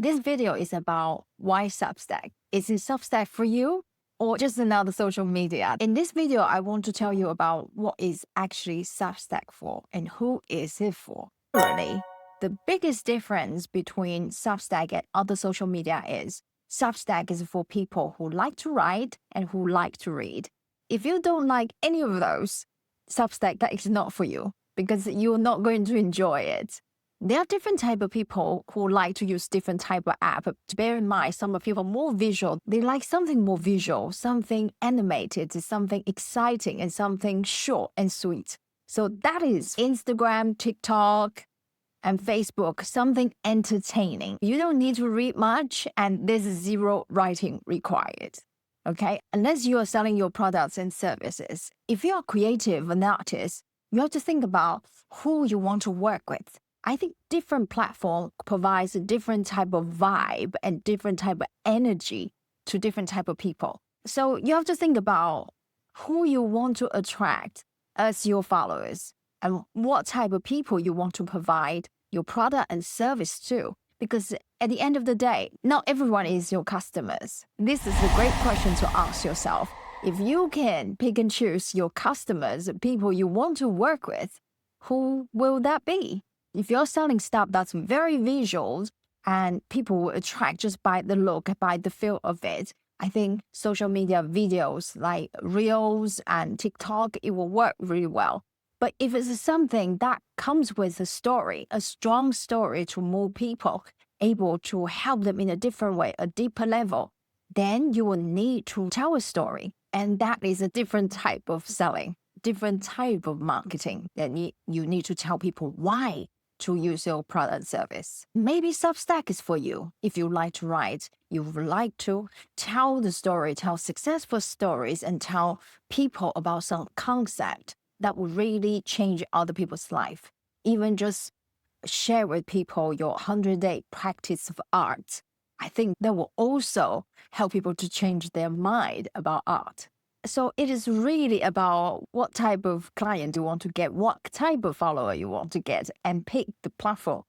This video is about why Substack. Is it Substack for you or just another social media? In this video, I want to tell you about what is actually Substack for and who is it for. Really, the biggest difference between Substack and other social media is Substack is for people who like to write and who like to read. If you don't like any of those, Substack, that is not for you because you're not going to enjoy it. There are different type of people who like to use different type of app. Bear in mind, some of people are more visual. They like something more visual, something animated, something exciting, and something short and sweet. So that is Instagram, TikTok, and Facebook, something entertaining. You don't need to read much, and there's zero writing required. Okay, unless you are selling your products and services. If you are creative, an artist, you have to think about who you want to work with. I think different platform provides a different type of vibe and different type of energy to different type of people. So you have to think about who you want to attract as your followers and what type of people you want to provide your product and service to. Because at the end of the day, not everyone is your customers. This is a great question to ask yourself. If you can pick and choose your customers, people you want to work with, who will that be? If you're selling stuff that's very visual and people will attract just by the look, by the feel of it, I think social media videos like Reels and TikTok, it will work really well. But if it's something that comes with a story, a strong story to more people, able to help them in a different way, a deeper level, then you will need to tell a story. And that is a different type of selling, different type of marketing that you need to tell people why to use your product and service. Maybe Substack is for you. If you like to write, you would like to tell the story, tell successful stories, and tell people about some concept that will really change other people's life. Even just share with people your 100-day practice of art. I think that will also help people to change their mind about art. So it is really about what type of client you want to get, what type of follower you want to get, and pick the platform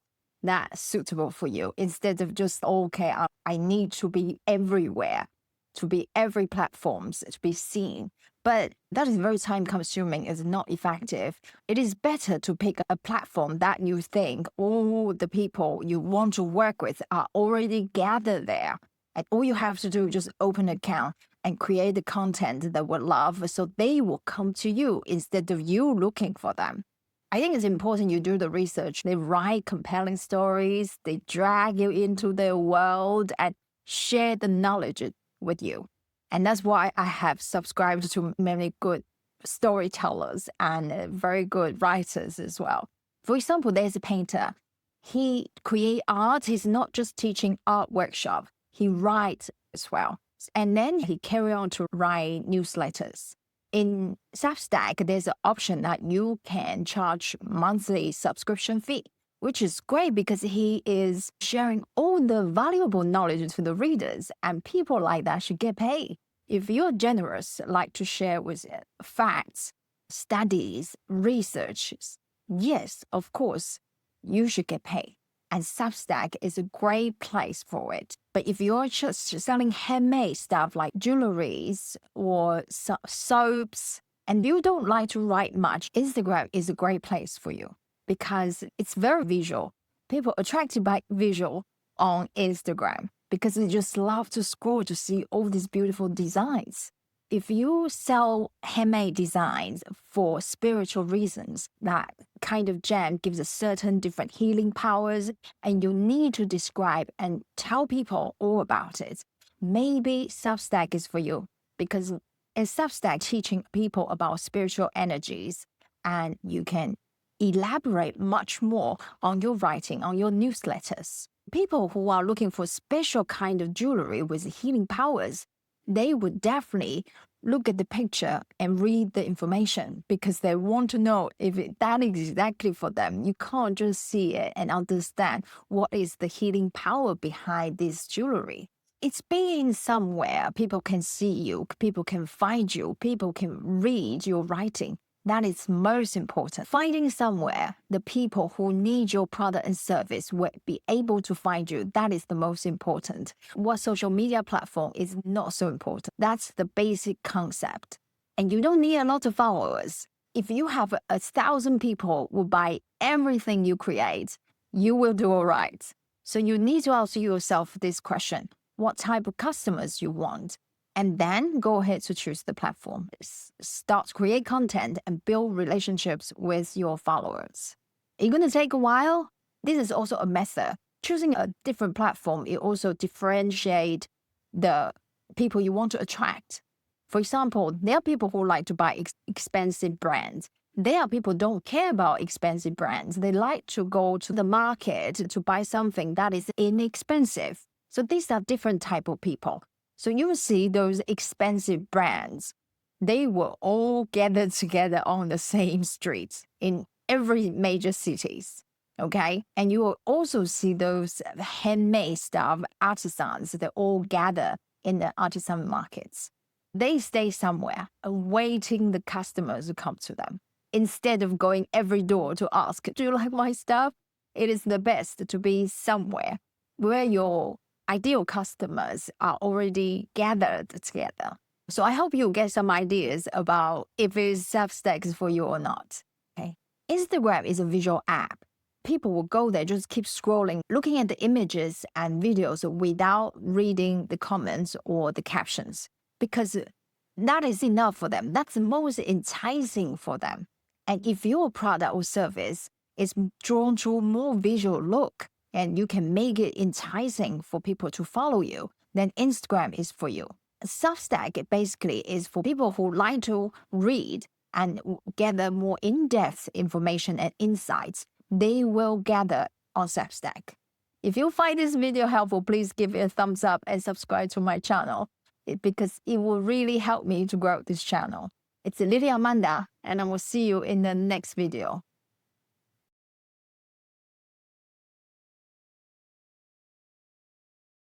that's suitable for you instead of just, okay, I need to be everywhere, to be every platform, to be seen. But that is very time consuming, it's not effective. It is better to pick a platform that you think all the people you want to work with are already gathered there. And all you have to do is just open an account and create the content that will love, so they will come to you instead of you looking for them. I think it's important you do the research. They write compelling stories, they drag you into their world and share the knowledge with you. And that's why I have subscribed to many good storytellers and very good writers as well. For example, there's a painter. He creates art. He's not just teaching art workshop. He writes as well. And then he carry on to write newsletters. In Substack, there's an option that you can charge monthly subscription fee, which is great because he is sharing all the valuable knowledge to the readers, and people like that should get paid. If you're generous, like to share with facts, studies, research, yes, of course, you should get paid. And Substack is a great place for it. But if you're just selling handmade stuff like jewelries or soaps, and you don't like to write much, Instagram is a great place for you because it's very visual. People are attracted by visual on Instagram because they just love to scroll to see all these beautiful designs. If you sell handmade designs for spiritual reasons, that kind of gem gives a certain different healing powers, and you need to describe and tell people all about it. Maybe Substack is for you because in Substack teaching people about spiritual energies, and you can elaborate much more on your writing, on your newsletters. People who are looking for special kind of jewelry with healing powers, they would definitely look at the picture and read the information because they want to know if that is exactly for them. You can't just see it and understand what is the healing power behind this jewelry. It's being somewhere people can see you, people can find you, people can read your writing. That is most important. Finding somewhere the people who need your product and service will be able to find you. That is the most important. What social media platform is not so important. That's the basic concept. And you don't need a lot of followers. If you have 1,000 people who buy everything you create, you will do all right. So you need to ask yourself this question: what type of customers you want? And then go ahead to choose the platform. Start create content and build relationships with your followers. It's going to take a while. This is also a method. Choosing a different platform, it also differentiate the people you want to attract. For example, there are people who like to buy expensive brands. There are people who don't care about expensive brands. They like to go to the market to buy something that is inexpensive. So these are different type of people. So you will see those expensive brands, they will all gather together on the same streets in every major cities, okay? And you will also see those handmade stuff, artisans, they all gather in the artisan markets. They stay somewhere, awaiting the customers to come to them. Instead of going every door to ask, do you like my stuff? It is the best to be somewhere where your ideal customers are already gathered together. So I hope you get some ideas about if it's Substack for you or not. Okay. Instagram is a visual app. People will go there, just keep scrolling, looking at the images and videos without reading the comments or the captions, because that is enough for them. That's the most enticing for them. And if your product or service is drawn to a more visual look, and you can make it enticing for people to follow you, then Instagram is for you. Substack basically is for people who like to read and gather more in-depth information and insights. They will gather on Substack. If you find this video helpful, please give it a thumbs up and subscribe to my channel, because it will really help me to grow this channel. It's Lily Amanda, and I will see you in the next video.